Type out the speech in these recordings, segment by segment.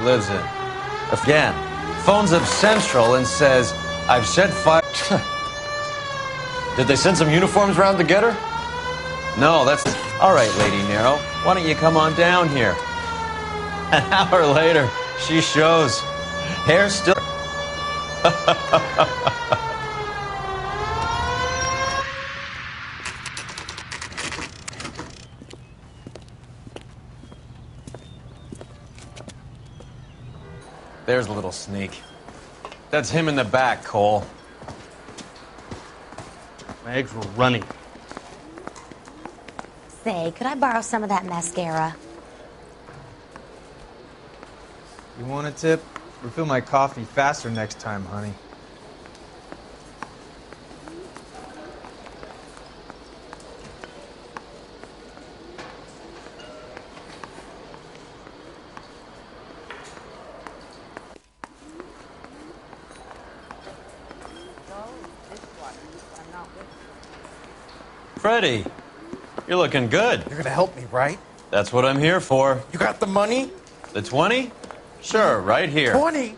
lives in. Again, phones up Central and says, I've set fire. Did they send some uniforms round to get her? No, that's... All right, Lady Nero, why don't you come on down here? An hour later, she shows. Hair still... There's a little sneak. That's him in the back, Cole. My eggs were running. Say, could I borrow some of that mascara? You want a tip? Refill my coffee faster next time, honey. Freddy, you're looking good. You're gonna help me, right? That's what I'm here for. You got the money? The 20? Sure, right here. 20?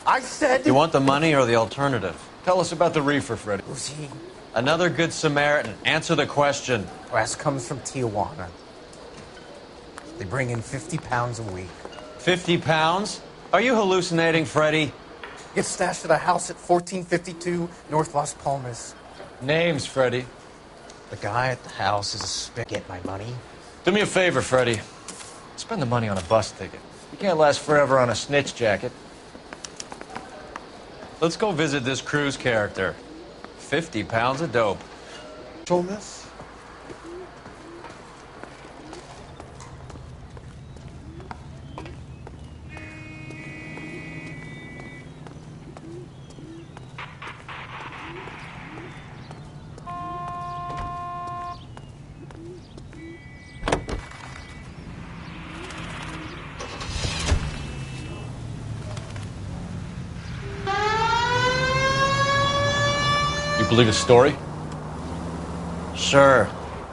I said... You want the money or the alternative? Tell us about the Reefer, Freddy. Who's he? Another good Samaritan. Answer the question. Rash comes from Tijuana. They bring in 50 pounds a week. 50 pounds? Are you hallucinating, Freddy? Gets stashed at a house at 1452 North Las Palmas. Names, Freddy. The guy at the house is a spit. Get my money? Do me a favor, Freddy. Spend the money on a bus ticket. You can't last forever on a snitch jacket. Let's go visit this Cruz character. 50 pounds of dope. Told this? You believe his story? Sure.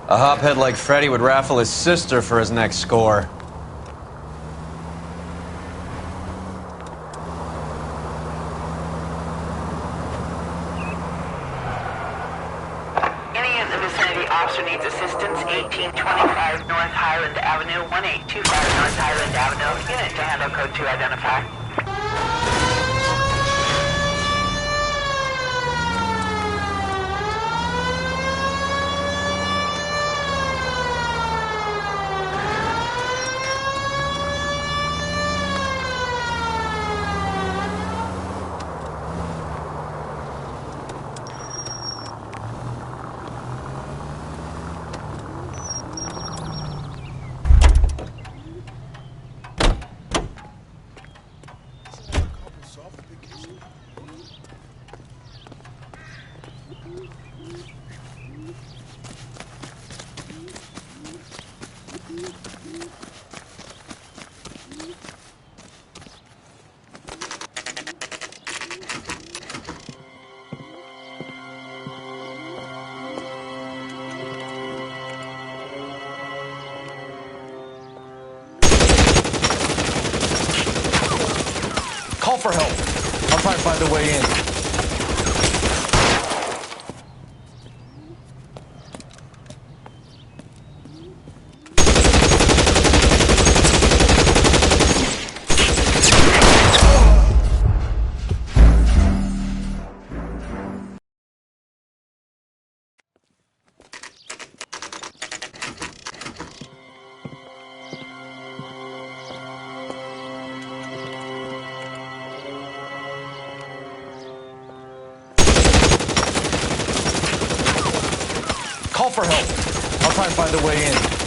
A hophead like Freddy would raffle his sister for his next score. Any in the vicinity officer needs assistance, 1825 North Highland Avenue, 1825 North Highland Avenue. Unit to handle code 2 identify. Call for help. I'll try and find a way in. Call for help. I'll try and find a way in.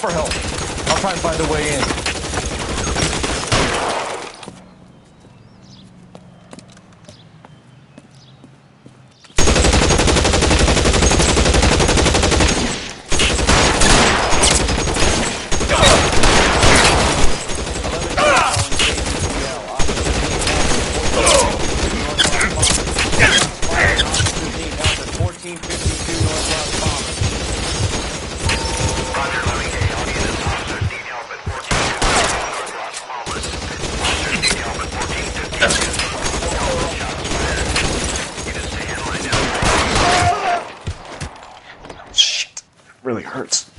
for help. I'll try and find a way in. Really hurts.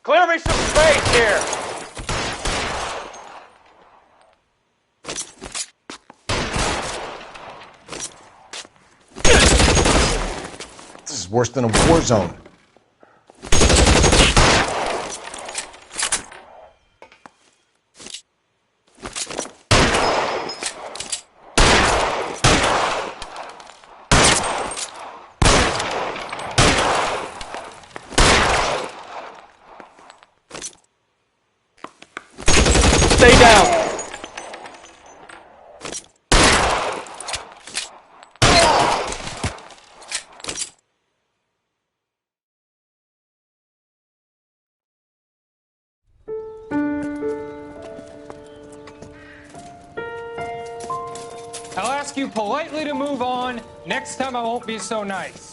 Clear me some space here! This is worse than a war zone. Stay down! I'll ask you politely to move on. Next time I won't be so nice.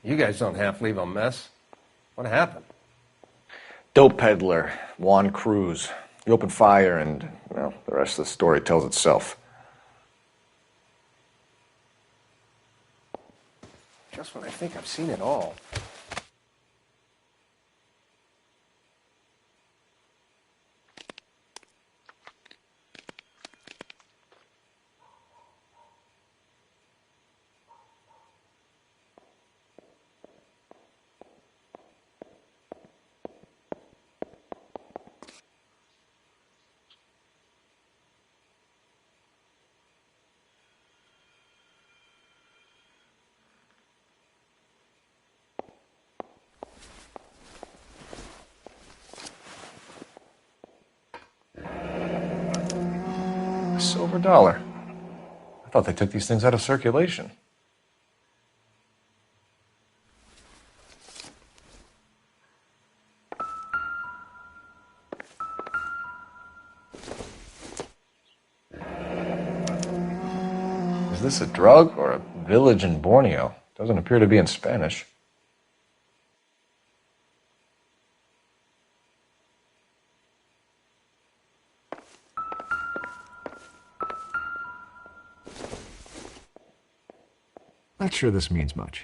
You guys don't half leave a mess. What happened? Dope peddler, Juan Cruz. He opened fire and, well, the rest of the story tells itself. Just when I think I've seen it all. A silver dollar. I thought they took these things out of circulation. Is this a drug or a village in Borneo? Doesn't appear to be in Spanish. Not sure this means much.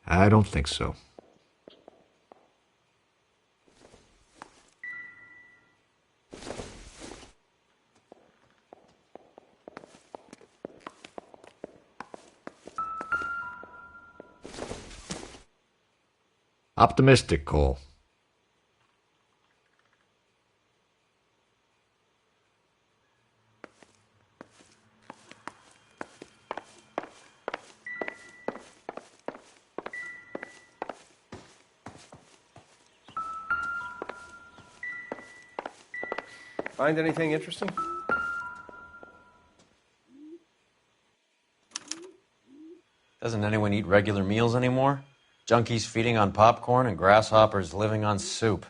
I don't think so. Optimistic, Cole. Find anything interesting? Doesn't anyone eat regular meals anymore? Junkies feeding on popcorn and grasshoppers living on soup.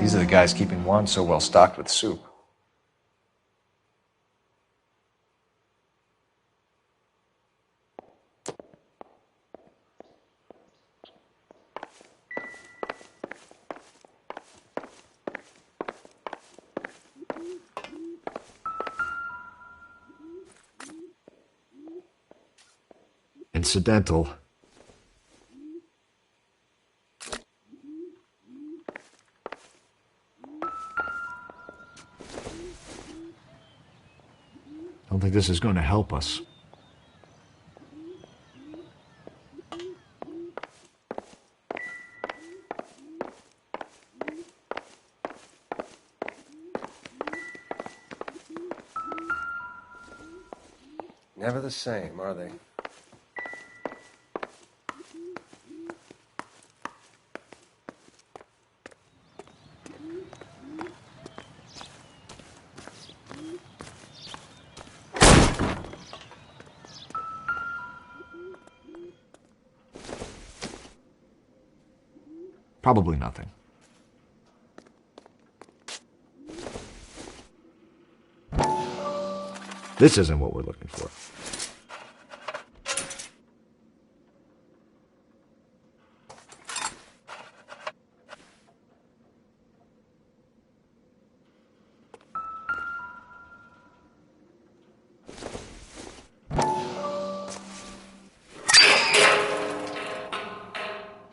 These are the guys keeping Juan so well stocked with soup. Incidental. Don't think this is going to help us. Never the same, are they? Probably nothing. This isn't what we're looking for.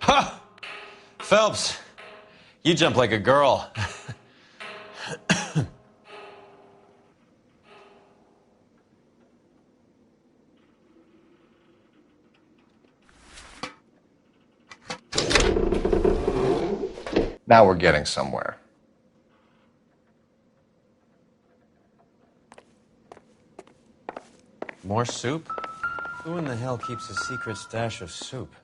Ha! Phelps, you jump like a girl. Now we're getting somewhere. More soup? Who in the hell keeps a secret stash of soup?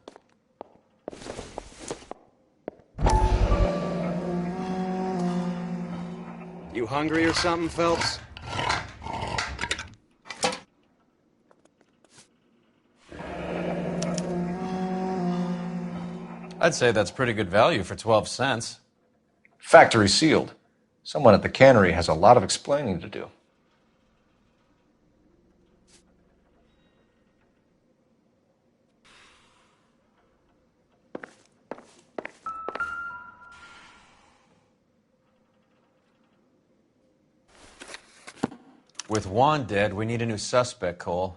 You hungry or something, Phelps? I'd say that's pretty good value for 12 cents. Factory sealed. Someone at the cannery has a lot of explaining to do. With Juan dead, we need a new suspect, Cole.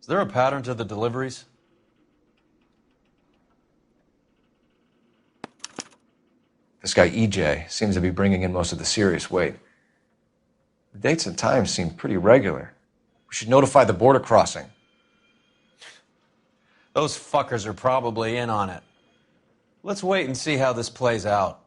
Is there a pattern to the deliveries? This guy EJ seems to be bringing in most of the serious weight. The dates and times seem pretty regular. We should notify the border crossing. Those fuckers are probably in on it. Let's wait and see how this plays out.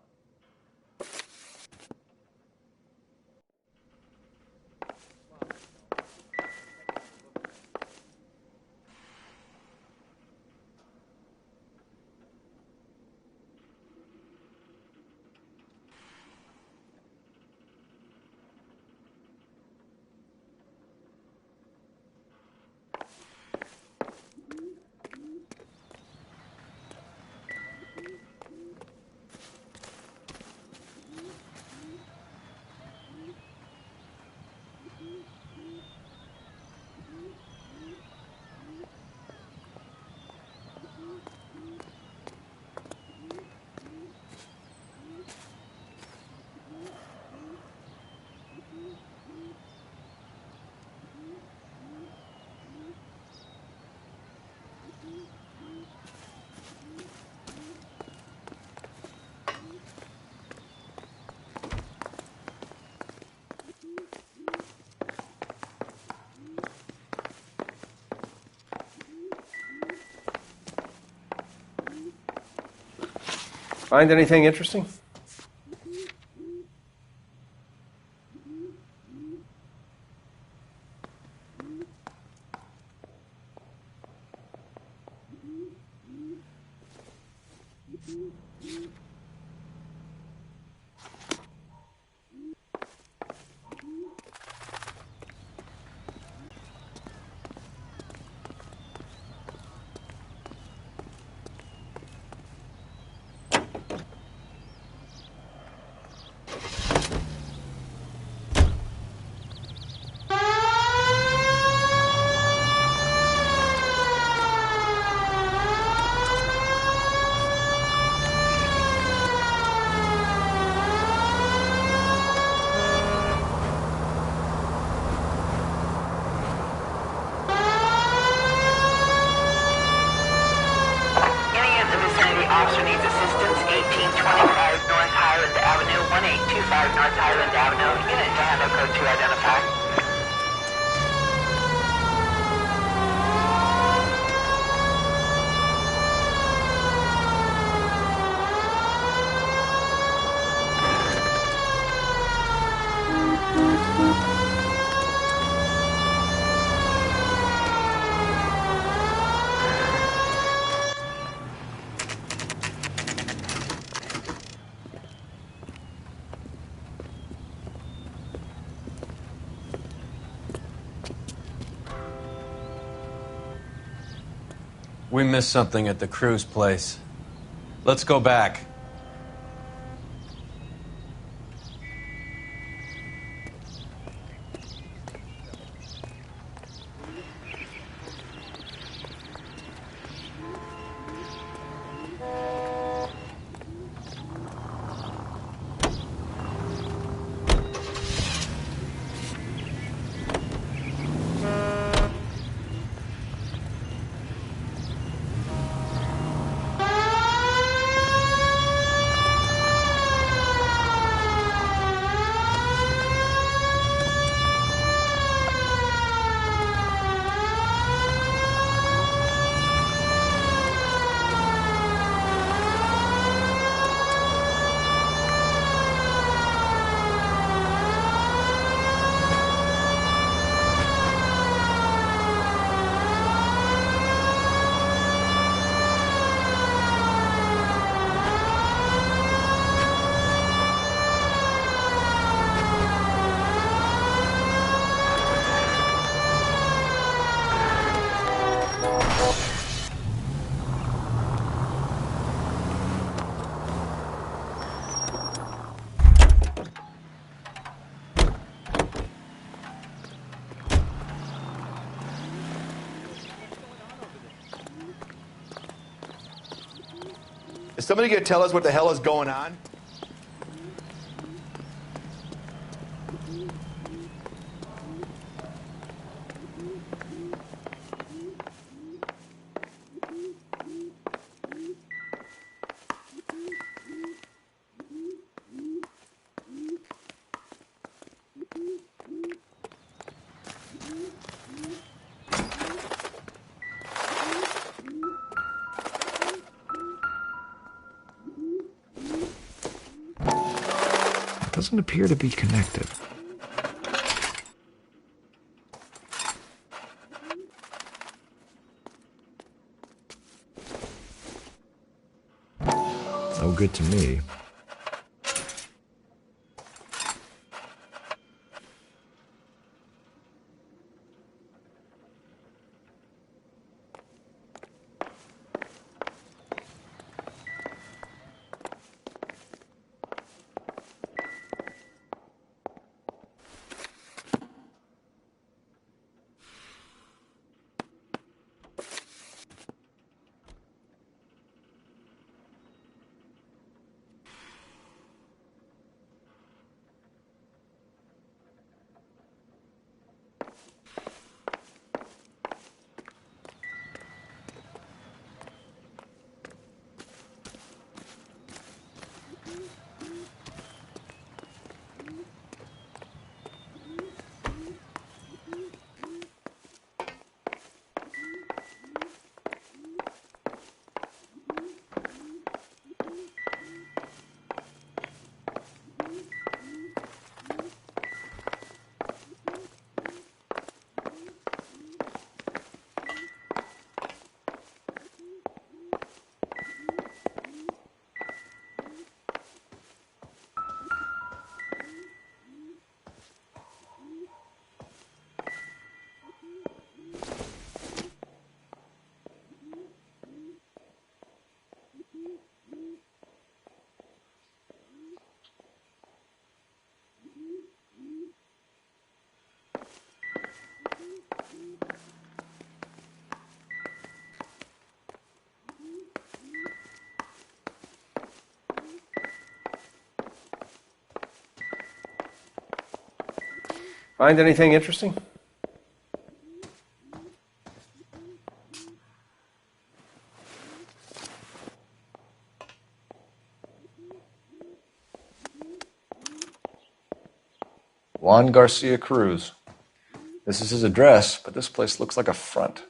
Find anything interesting? Highland Avenue. Unit to handle code 2 identified. We missed something at the cruise place. Let's go back. Is somebody going to tell us what the hell is going on? Doesn't appear to be connected. No good to me. Find anything interesting? Juan Garcia Cruz. This is his address, but this place looks like a front.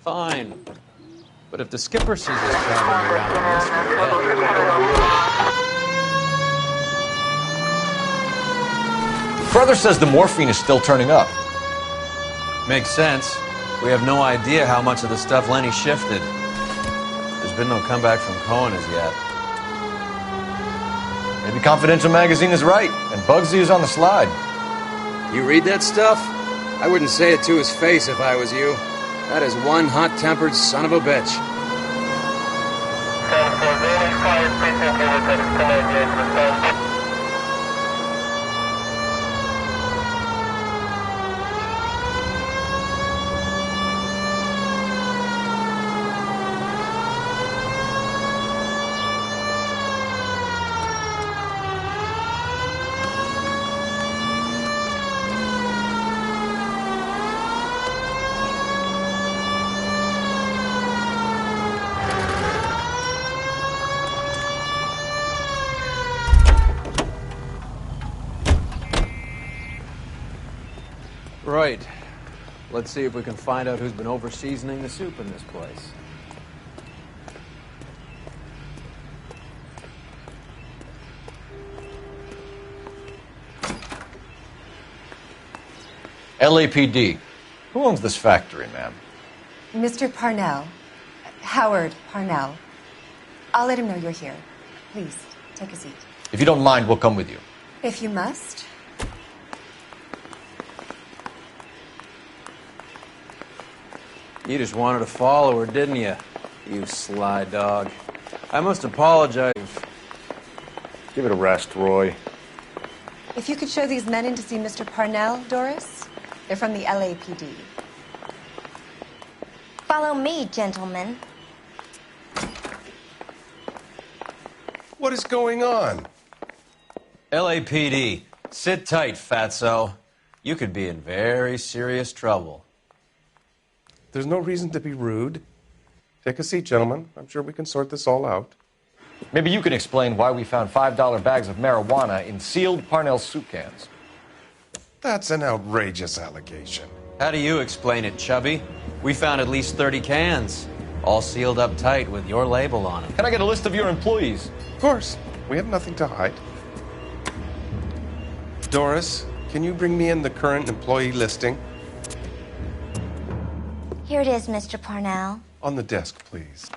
Fine. But if the skipper sees us traveling around in this, Brother says the morphine is still turning up. makes sense. We have no idea how much of the stuff Lenny shifted. There's been no comeback from Cohen as yet. Maybe Confidential Magazine is right, and Bugsy is on the slide. You read that stuff? I wouldn't say it to his face if I was you. That is one hot-tempered son of a bitch. Right. Let's see if we can find out who's been over-seasoning the soup in this place. LAPD. Who owns this factory, ma'am? Mr. Parnell. Howard Parnell. I'll let him know you're here. Please, take a seat. If you don't mind, we'll come with you. If you must. You just wanted to follow her, didn't you? You sly dog. I must apologize. Give it a rest, Roy. If you could show these men in to see Mr. Parnell, Doris. They're from the LAPD. Follow me, gentlemen. What is going on? LAPD, sit tight, fatso. You could be in very serious trouble. There's no reason to be rude. Take a seat, gentlemen. I'm sure we can sort this all out. Maybe you can explain why we found $5 bags of marijuana in sealed Parnell soup cans. That's an outrageous allegation. How do you explain it, Chubby? We found at least 30 cans, all sealed up tight with your label on them. Can I get a list of your employees? Of course. We have nothing to hide. Doris, can you bring me in the current employee listing? Here it is, Mr. Parnell. On the desk, please.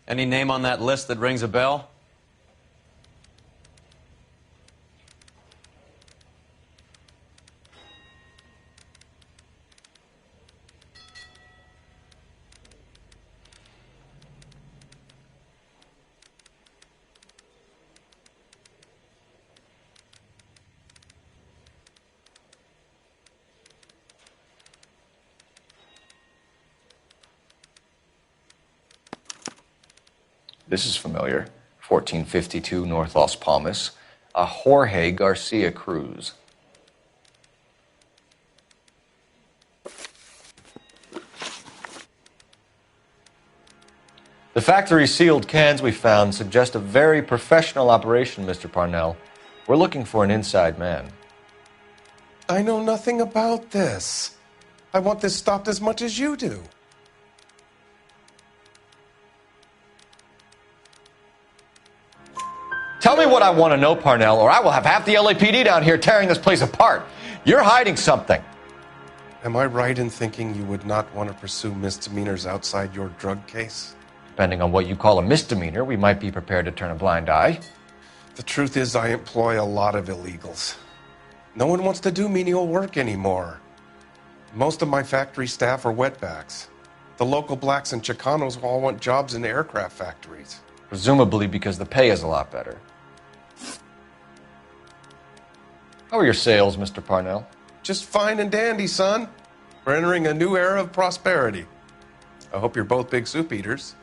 Any name on that list that rings a bell? This is familiar. 1452 North Las Palmas. A Jorge Garcia Cruz. The factory sealed cans we found suggest a very professional operation, Mr. Parnell. We're looking for an inside man. I know nothing about this. I want this stopped as much as you do. Tell me what I want to know, Parnell, or I will have half the LAPD down here tearing this place apart. You're hiding something. Am I right in thinking you would not want to pursue misdemeanors outside your drug case? Depending on what you call a misdemeanor, we might be prepared to turn a blind eye. The truth is, I employ a lot of illegals. No one wants to do menial work anymore. Most of my factory staff are wetbacks. The local blacks and Chicanos all want jobs in aircraft factories. Presumably because the pay is a lot better. How are your sales, Mr. Parnell? Just fine and dandy, son. We're entering a new era of prosperity. I hope you're both big soup eaters.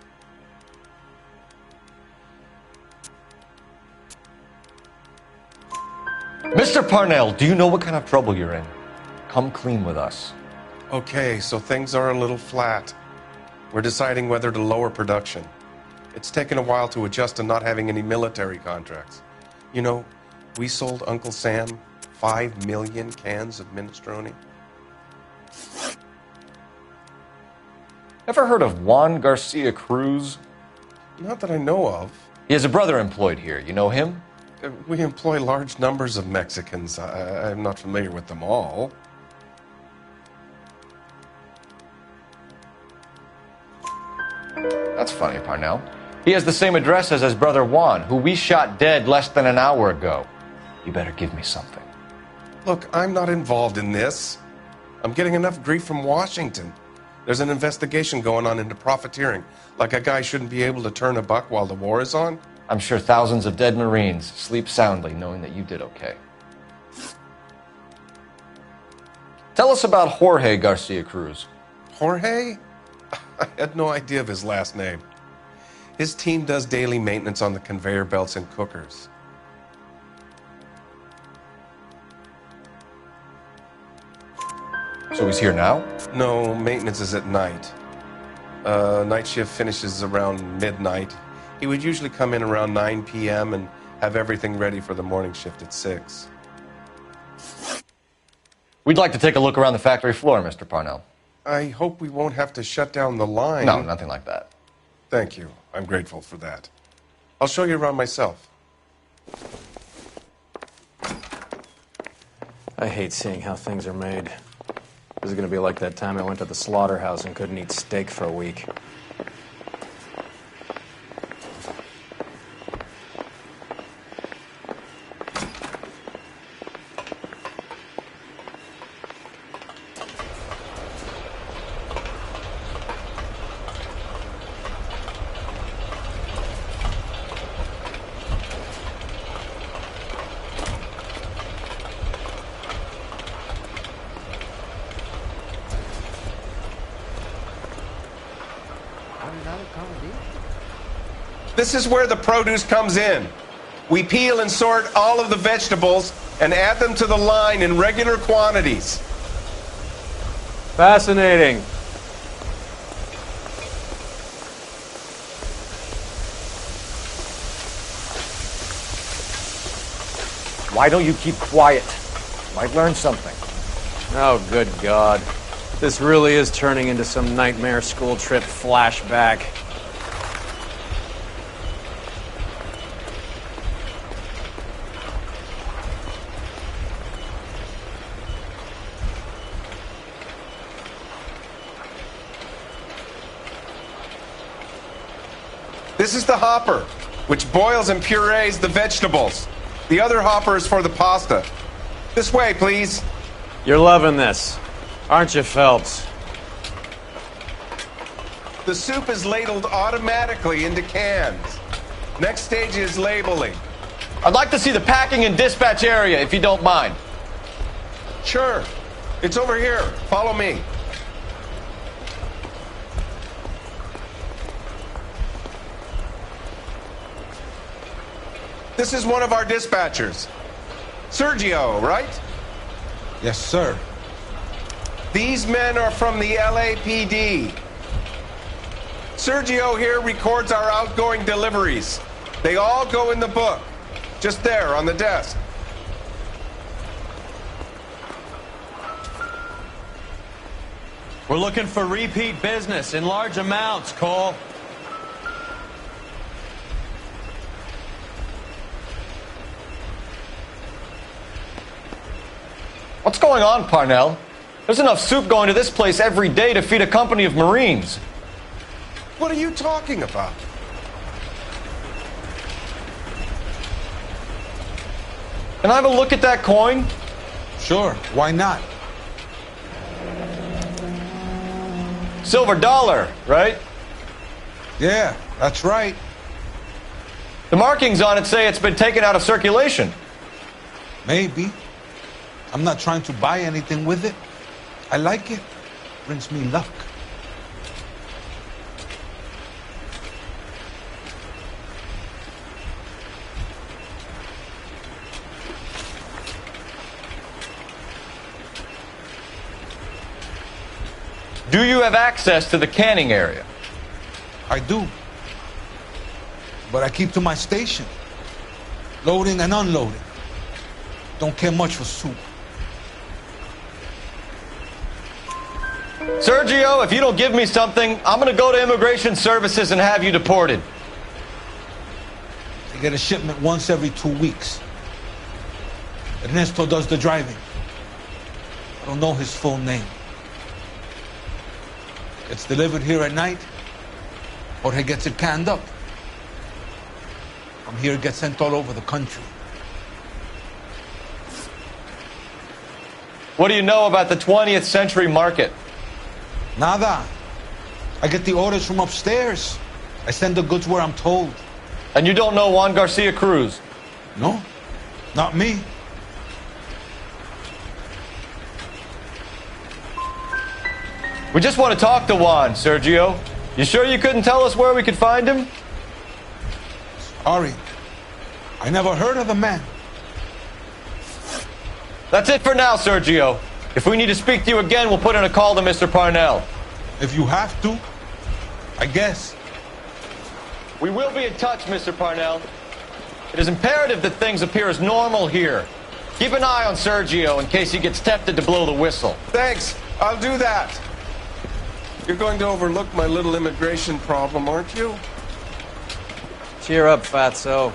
Mr. Parnell, do you know what kind of trouble you're in? Come clean with us. Okay, so things are a little flat. We're deciding whether to lower production. It's taken a while to adjust to not having any military contracts. You know, we sold Uncle Sam 5 million cans of minestrone. Ever heard of Juan Garcia Cruz? Not that I know of. He has a brother employed here. You know him? We employ large numbers of Mexicans. I'm not familiar with them all. That's funny, Parnell. He has the same address as his brother Juan, who we shot dead less than an hour ago. You better give me something. Look, I'm not involved in this. I'm getting enough grief from Washington. There's an investigation going on into profiteering. Like a guy shouldn't be able to turn a buck while the war is on. I'm sure thousands of dead Marines sleep soundly knowing that you did okay. Tell us about Jorge Garcia Cruz. Jorge? I had no idea of his last name. His team does daily maintenance on the conveyor belts and cookers. So he's here now? No, maintenance is at night. Night shift finishes around midnight. He would usually come in around 9 p.m. and have everything ready for the morning shift at 6. We'd like to take a look around the factory floor, Mr. Parnell. I hope we won't have to shut down the line. No, nothing like that. Thank you. I'm grateful for that. I'll show you around myself. I hate seeing how things are made. This is going to be like that time I went to the slaughterhouse and couldn't eat steak for a week. This is where the produce comes in. We peel and sort all of the vegetables and add them to the line in regular quantities. Fascinating. Why don't you keep quiet? Might learn something. Oh, good God. This really is turning into some nightmare school trip flashback. This is the hopper, which boils and purees the vegetables. The other hopper is for the pasta. This way, please. You're loving this, aren't you, Phelps? The soup is ladled automatically into cans. Next stage is labeling. I'd like to see the packing and dispatch area, if you don't mind. Sure. It's over here. Follow me. This is one of our dispatchers. Sergio, right? Yes, sir. These men are from the LAPD. Sergio here records our outgoing deliveries. They all go in the book. Just there on the desk. We're looking for repeat business in large amounts, Cole. What's going on, Parnell? There's enough soup going to this place every day to feed a company of Marines. What are you talking about? Can I have a look at that coin? Sure, why not? Silver dollar, right? Yeah, that's right. The markings on it say it's been taken out of circulation. Maybe. I'm not trying to buy anything with it. I like it. Brings me luck. Do you have access to the canning area? I do. But I keep to my station. Loading and unloading. Don't care much for soup. Sergio, if you don't give me something, I'm going to go to Immigration Services and have you deported. I get a shipment once every 2 weeks. Ernesto does the driving. I don't know his full name. Gets delivered here at night, or he gets it canned up. From here, it gets sent all over the country. What do you know about the 20th century market? Nada. I get the orders from upstairs. I send the goods where I'm told. And you don't know Juan Garcia Cruz? No, not me. We just want to talk to Juan, Sergio. You sure you couldn't tell us where we could find him? Sorry. I never heard of the man. That's it for now, Sergio. If we need to speak to you again, we'll put in a call to Mr. Parnell. If you have to, I guess. We will be in touch, Mr. Parnell. It is imperative that things appear as normal here. Keep an eye on Sergio in case he gets tempted to blow the whistle. Thanks. I'll do that. You're going to overlook my little immigration problem, aren't you? Cheer up, Fatso.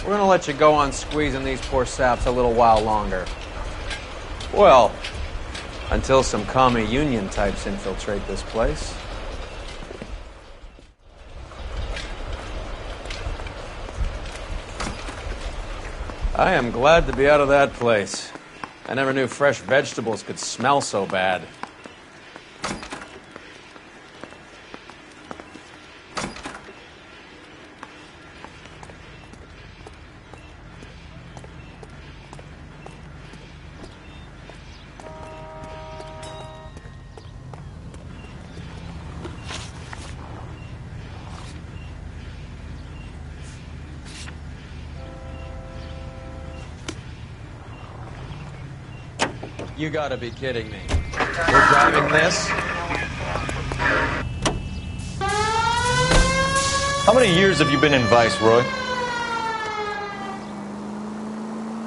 We're gonna let you go on squeezing these poor saps a little while longer. Well, until some commie union types infiltrate this place. I am glad to be out of that place. I never knew fresh vegetables could smell so bad. You gotta be kidding me. You're driving this? How many years have you been in Vice, Roy?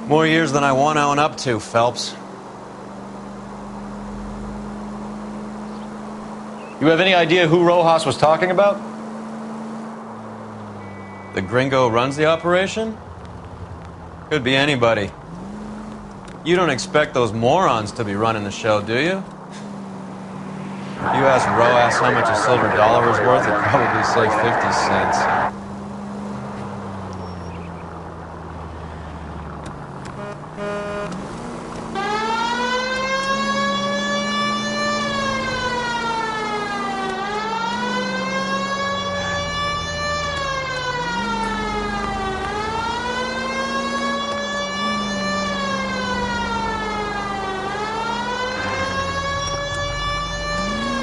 More years than I want to own up to, Phelps. You have any idea who Rojas was talking about? The gringo runs the operation? Could be anybody. You don't expect those morons to be running the show, do you? If you asked Rojas how much a silver dollar was worth, he'd probably say 50 cents.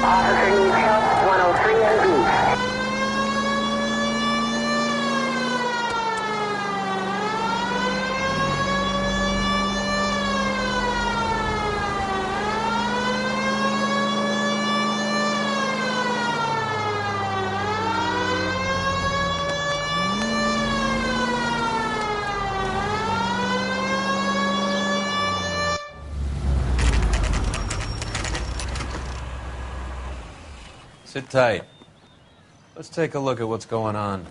Officer needs help, 103 and B. Sit tight. Let's take a look at what's going on.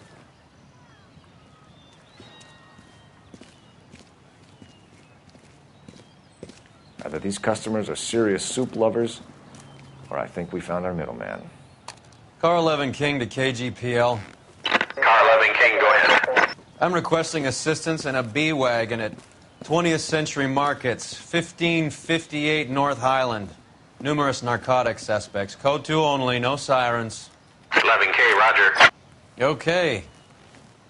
Either these customers are serious soup lovers, or I think we found our middleman. Car 11 King to KGPL. Car 11 King, go ahead. I'm requesting assistance in a B-Wagon at 20th Century Markets, 1558 North Highland. Numerous narcotic suspects. Code 2 only, no sirens. 11K, roger. Okay.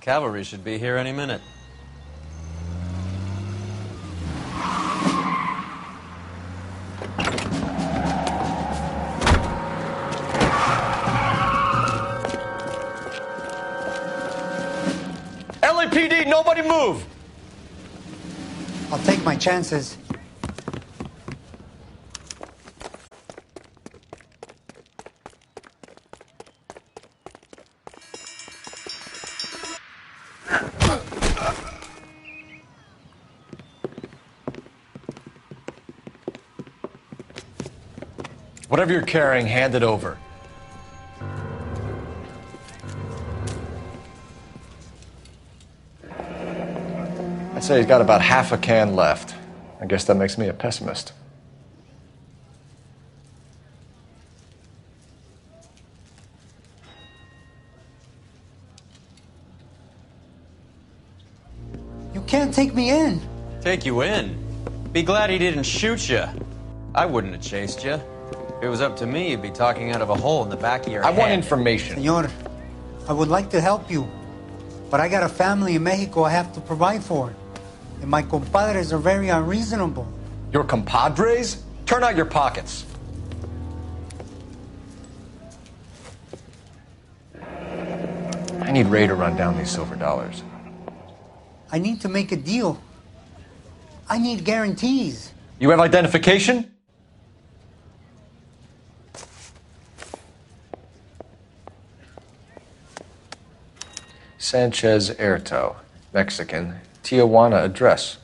Cavalry should be here any minute. LAPD, nobody move! I'll take my chances. Whatever you're carrying, hand it over. I'd say he's got about half a can left. I guess that makes me a pessimist. You can't take me in. Take you in? Be glad he didn't shoot you. I wouldn't have chased you. If it was up to me, you'd be talking out of a hole in the back of your head. I want information. Senor, I would like to help you, but I got a family in Mexico I have to provide for. And my compadres are very unreasonable. Your compadres? Turn out your pockets. I need Ray to run down these silver dollars. I need to make a deal. I need guarantees. You have identification? Sanchez Erto, Mexican, Tijuana address.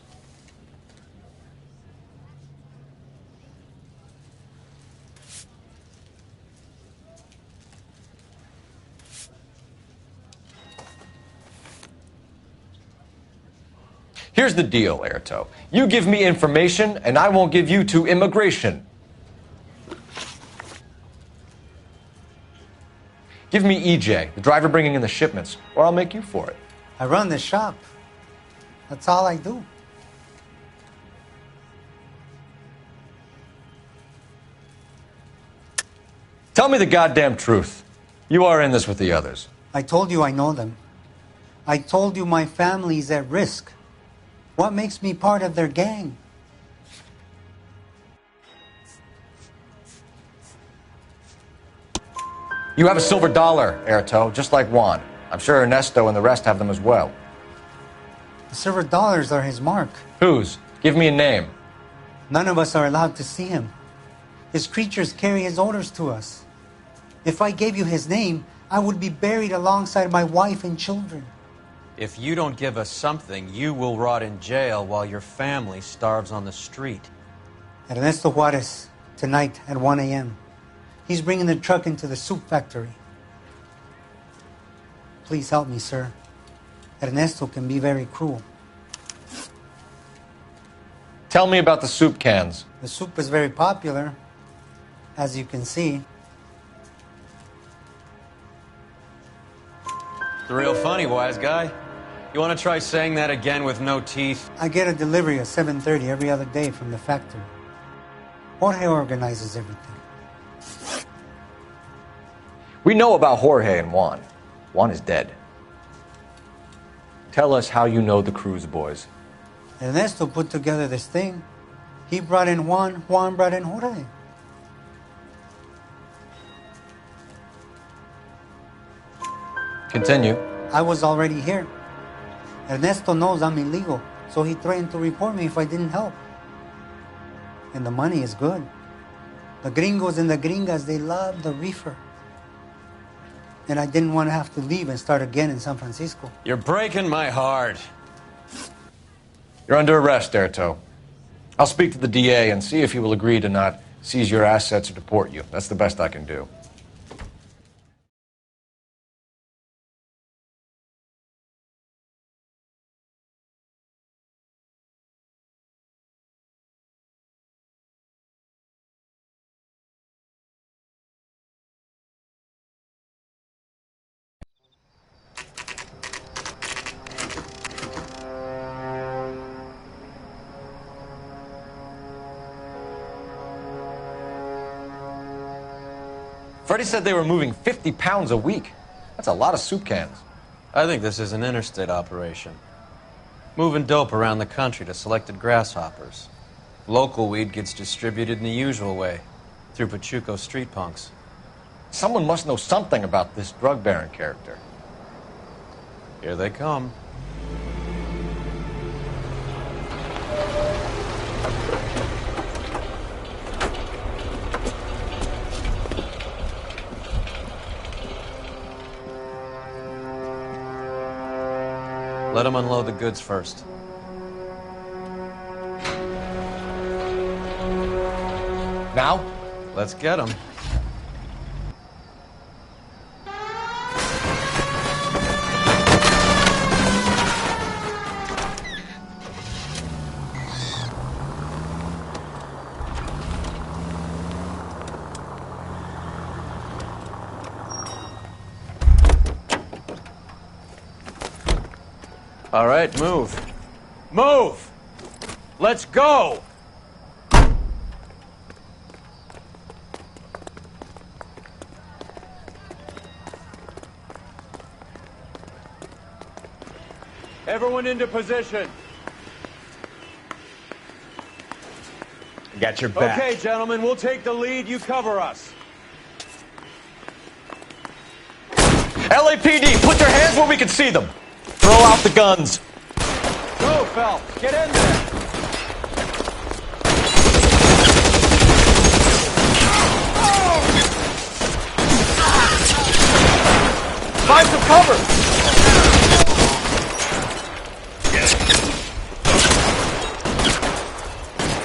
Here's the deal, Erto. You give me information, and I won't give you to immigration. Give me EJ, the driver bringing in the shipments, or I'll make you for it. I run the shop. That's all I do. Tell me the goddamn truth. You are in this with the others. I told you I know them. I told you my family's at risk. What makes me part of their gang? You have a silver dollar, Erto, just like Juan. I'm sure Ernesto and the rest have them as well. The silver dollars are his mark. Whose? Give me a name. None of us are allowed to see him. His creatures carry his orders to us. If I gave you his name, I would be buried alongside my wife and children. If you don't give us something, you will rot in jail while your family starves on the street. Ernesto Juarez, tonight at 1 a.m. He's bringing the truck into the soup factory. Please help me, sir. Ernesto can be very cruel. Tell me about the soup cans. The soup is very popular, as you can see. It's real funny, wise guy. You want to try saying that again with no teeth? I get a delivery at 7:30 every other day from the factory. Jorge organizes everything. We know about Jorge and Juan. Juan is dead. Tell us how you know the Cruz boys. Ernesto put together this thing. He brought in Juan, Juan brought in Jorge. Continue. I was already here. Ernesto knows I'm illegal, so he threatened to report me if I didn't help. And the money is good. The gringos and the gringas, they love the reefer. And I didn't want to have to leave and start again in San Francisco. You're breaking my heart. You're under arrest, Erto. I'll speak to the DA and see if he will agree to not seize your assets or deport you. That's the best I can do. Freddie said they were moving 50 pounds a week. That's a lot of soup cans. I think this is an interstate operation. Moving dope around the country to selected grasshoppers. Local weed gets distributed in the usual way, through Pachuco street punks. Someone must know something about this drug baron character. Here they come. Let them unload the goods first. Now? Let's get them. All right, move. Move! Let's go! Everyone into position. Got your back. Okay, gentlemen, we'll take the lead. You cover us. LAPD, put your hands where we can see them. Throw out the guns. Go, Phelps. Get in there. Find some cover.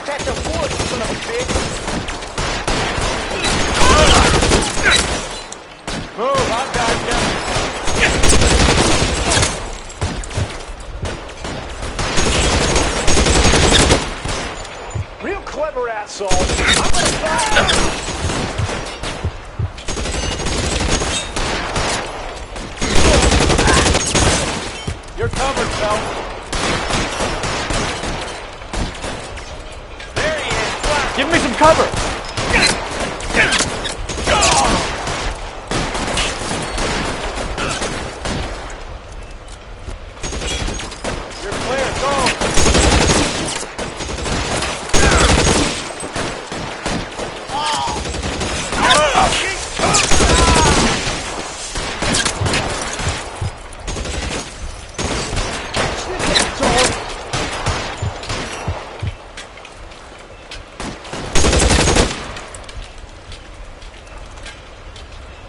Catch a bullet, son of a bitch. Move, I've got you. Real clever asshole. I'm gonna fire. You're covered, Phelps. There he is. Give me some cover. You're clear. Go.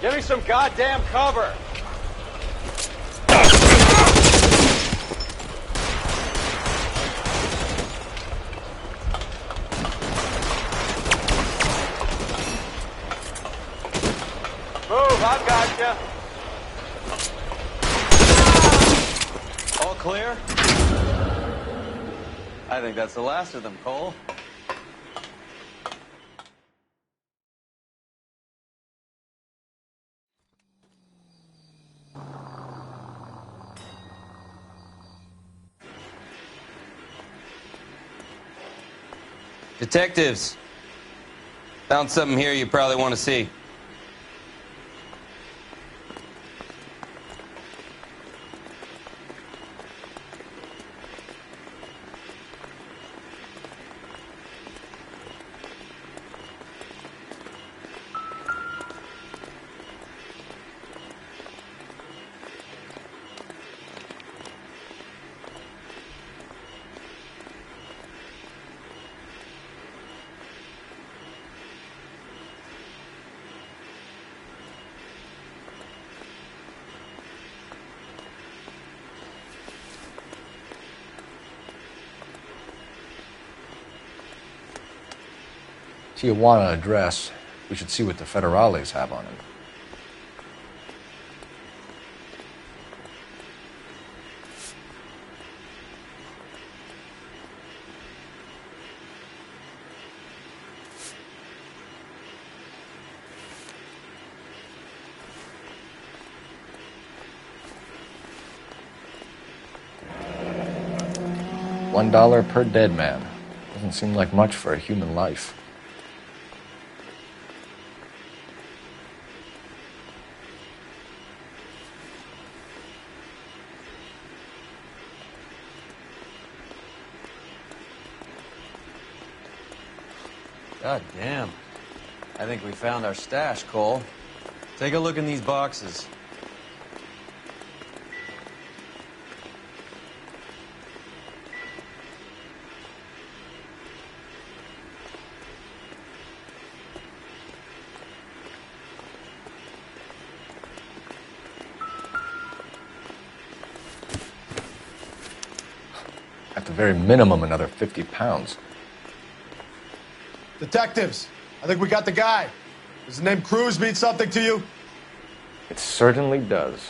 Give me some goddamn cover. Move, I've got you. All clear? I think that's the last of them, Cole. Detectives, found something here you probably want to see. Tijuana address. We should see what the federales have on it. $1 per dead man. Doesn't seem like much for a human life. God damn. I think we found our stash, Cole. Take a look in these boxes. At the very minimum, another 50 pounds. Detectives, I think we got the guy. Does the name Cruz mean something to you? It certainly does.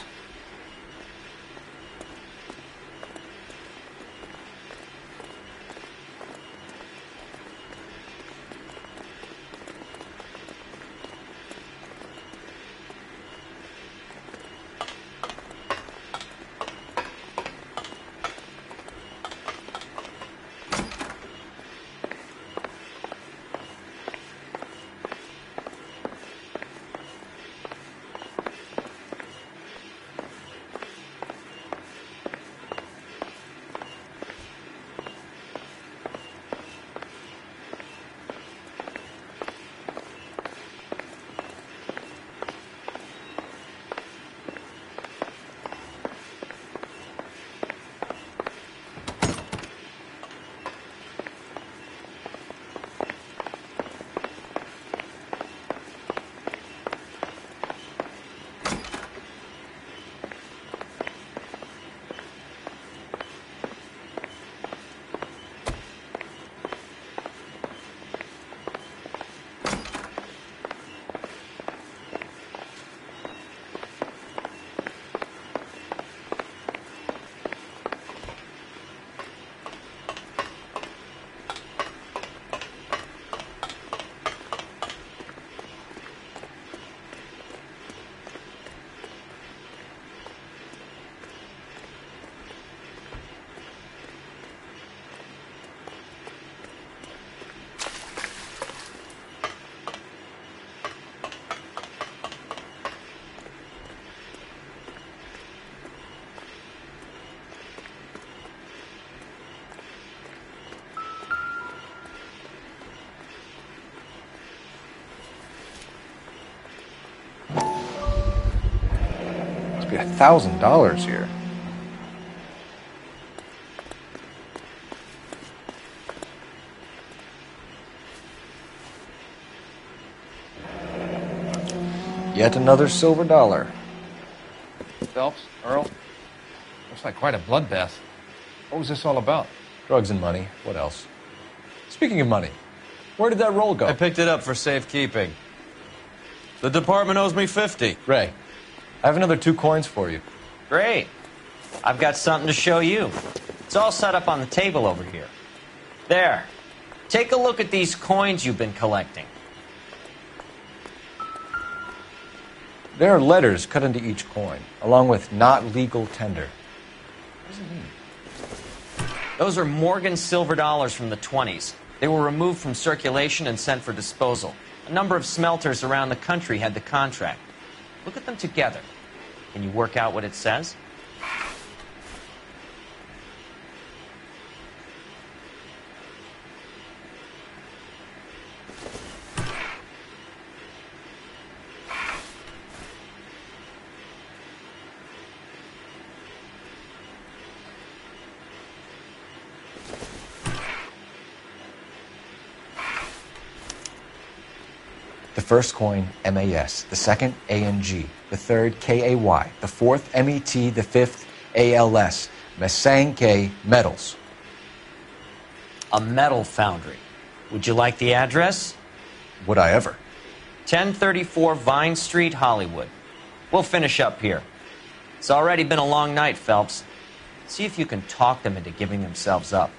Must be $1,000 here. Yet another silver dollar. Phelps, Earl, looks like quite a bloodbath. What was this all about? Drugs and money. What else? Speaking of money, where did that roll go? I picked it up for safekeeping. The department owes me 50. Ray, I have another 2 coins for you. Great. I've got something to show you. It's all set up on the table over here. There. Take a look at these coins you've been collecting. There are letters cut into each coin, along with not legal tender. What does it mean? Those are Morgan silver dollars from the 20s. They were removed from circulation and sent for disposal. A number of smelters around the country had the contract. Look at them together. Can you work out what it says? The first coin, MAS. The second, ANG. The third, KAY. The fourth, MET. The fifth, ALS. Masanke Metals. A metal foundry. Would you like the address? Would I ever? 1034 Vine Street, Hollywood. We'll finish up here. It's already been a long night, Phelps. See if you can talk them into giving themselves up.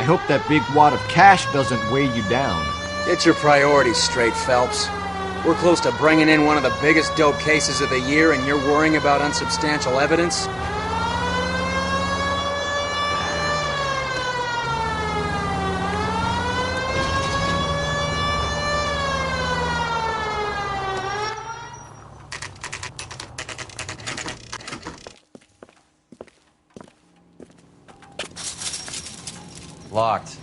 hope that big wad of cash doesn't weigh you down. Get your priorities straight, Phelps. We're close to bringing in one of the biggest dope cases of the year, and you're worrying about unsubstantial evidence? Locked.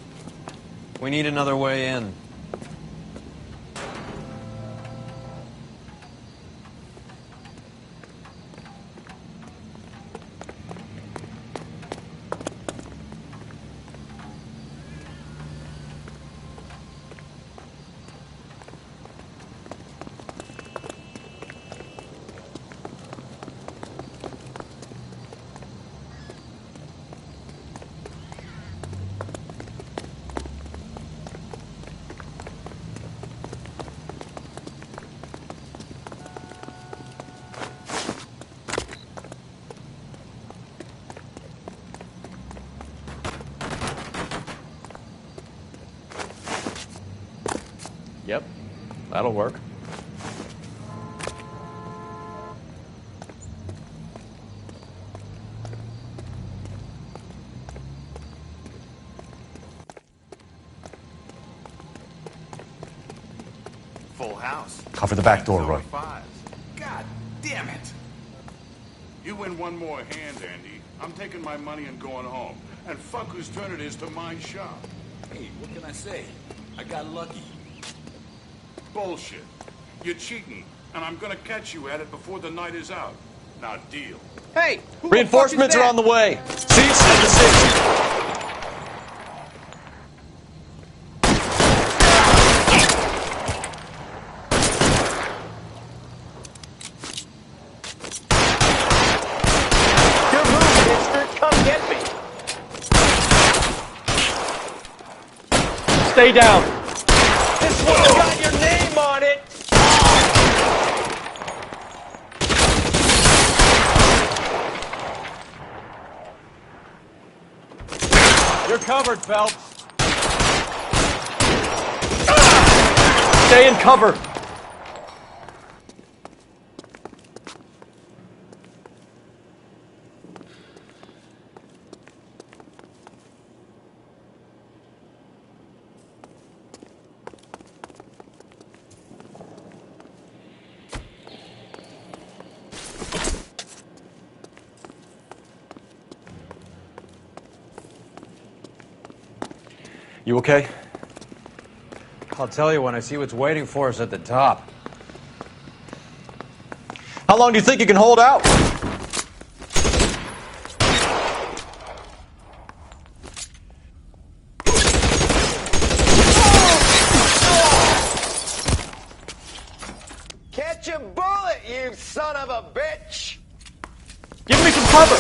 We need another way in. Yep, that'll work. Full house. Cover the back door, Roy. God damn it! You win one more hand, Andy. I'm taking my money and going home. And fuck whose turn it is to my shop. Hey, what can I say? I got lucky. Bullshit. You're cheating, and I'm gonna catch you at it before the night is out. Now deal. Hey! Reinforcements are on the way. Cease at the station. Come get me! Stay down. This one's got your name on it! You're covered, Phelps. Stay in cover. You okay? I'll tell you when I see what's waiting for us at the top. How long do you think you can hold out? Catch a bullet, you son of a bitch! Give me some cover!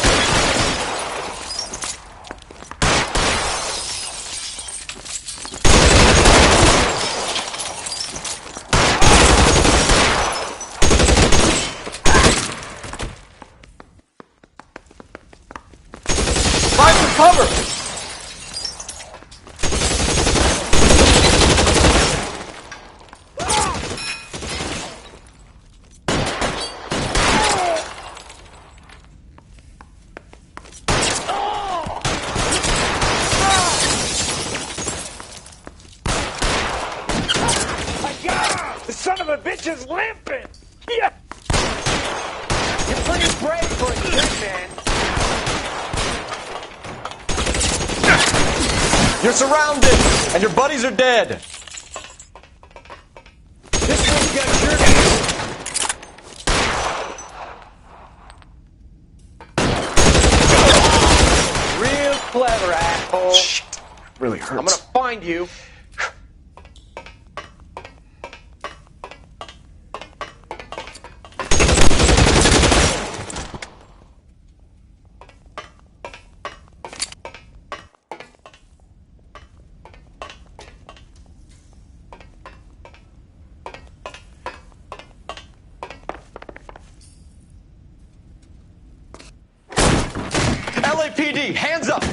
Find some cover! The son of a bitch is limping! Yeah! You're pretty brave for a kid, man. You're surrounded, and your buddies are dead. This one's got your real clever, asshole. Shit, really hurts. I'm gonna find you. LAPD, hands up!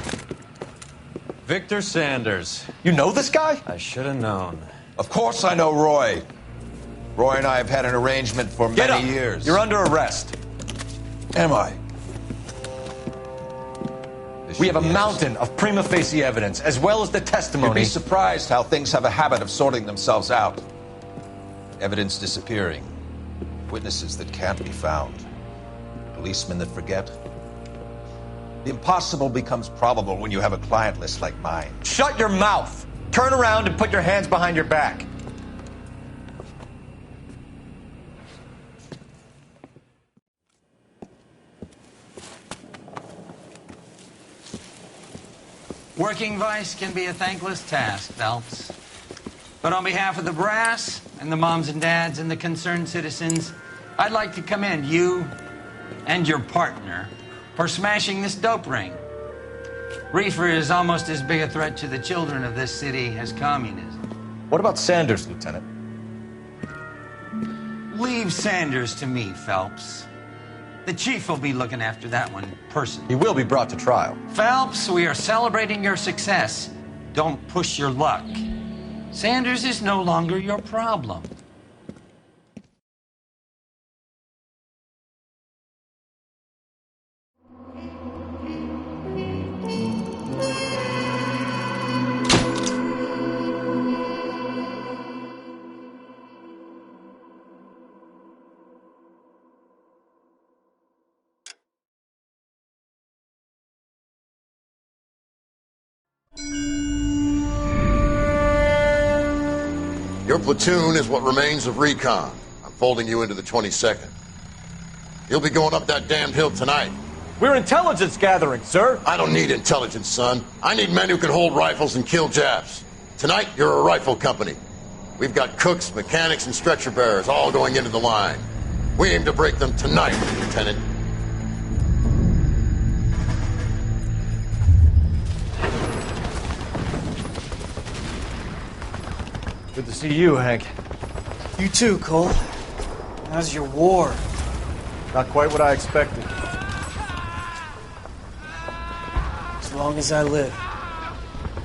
Victor Sanders. You know this guy? I should have known. Of course I know Roy. Roy and I have had an arrangement for Get many up. years. You're under arrest. Am I? We have a mountain of prima facie evidence, as well as the You'd testimony. be surprised how things have a habit of sorting themselves out. Evidence disappearing. Witnesses that can't be found. Policemen that forget. The impossible becomes probable when you have a client list like mine. Shut your mouth! Turn around and put your hands behind your back. Working vice can be a thankless task, Phelps. But on behalf of the brass and the moms and dads and the concerned citizens, I'd like to commend you and your partner for smashing this dope ring. Reefer is almost as big a threat to the children of this city as communism. What about Sanders, Lieutenant? Leave Sanders to me, Phelps. The chief will be looking after that one personally. He will be brought to trial. Phelps, we are celebrating your success. Don't push your luck. Sanders is no longer your problem. Your platoon is what remains of recon. I'm folding you into the 22nd. You'll be going up that damned hill tonight. We're intelligence gathering, sir. I don't need intelligence, son. I need men who can hold rifles and kill Japs. Tonight, you're a rifle company. We've got cooks, mechanics, and stretcher bearers all going into the line. We aim to break them tonight, Lieutenant. Good to see you, Hank. You too, Cole. How's your war? Not quite what I expected. As long as I live,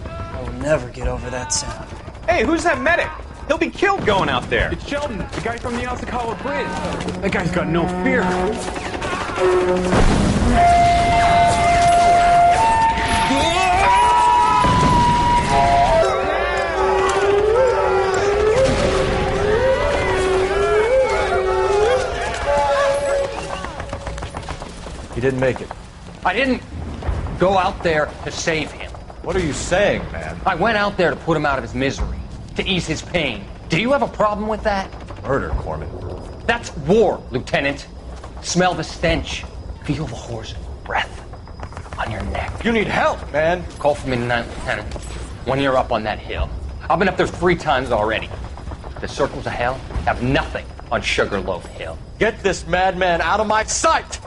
I will never get over that sound. Hey, who's that medic? He'll be killed going out there. It's Sheldon, the guy from the Osakawa Bridge. That guy's got no fear. He didn't make it. I didn't go out there to save him. What are you saying, man? I went out there to put him out of his misery, to ease his pain. Do you have a problem with that? Murder, Corman. That's war, Lieutenant. Smell the stench. Feel the horse's breath on your neck. You need help, man. Call for me tonight, Lieutenant. When you're up on that hill. I've been up there 3 times already. The circles of hell have nothing on Sugarloaf Hill. Get this madman out of my sight!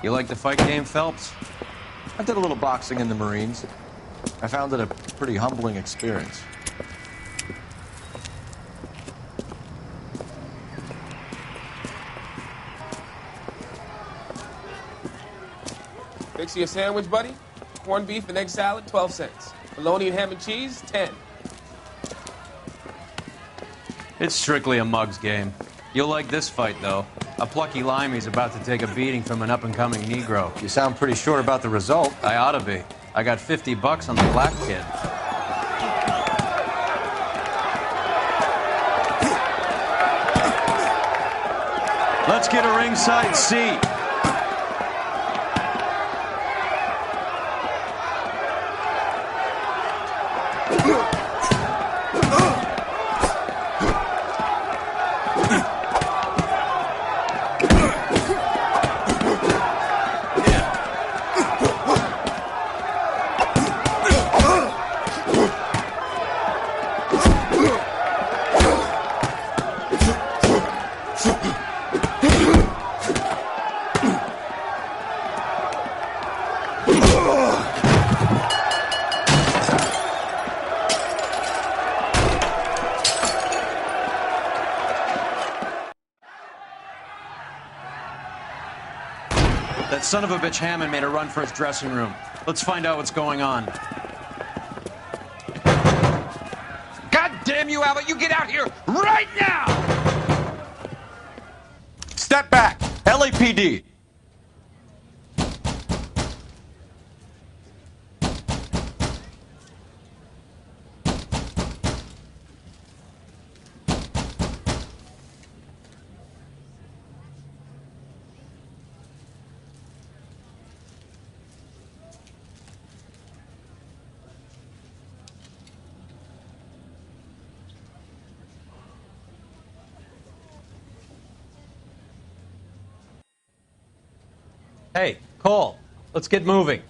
You like the fight game, Phelps? I did a little boxing in the Marines. I found it a pretty humbling experience. Fix you a sandwich, buddy? Corned beef and egg salad, 12 cents. Bologna and ham and cheese, 10. It's strictly a mug's game. You'll like this fight, though. A plucky limey's about to take a beating from an up-and-coming Negro. You sound pretty sure about the result. I ought to be. I got $50 on the black kid. Let's get a ringside seat. son of a bitch Hammond made a run for his dressing room. Let's find out what's going on. God damn you, Albert! You get out here right now! Step back! LAPD! Hey, Cole, let's get moving.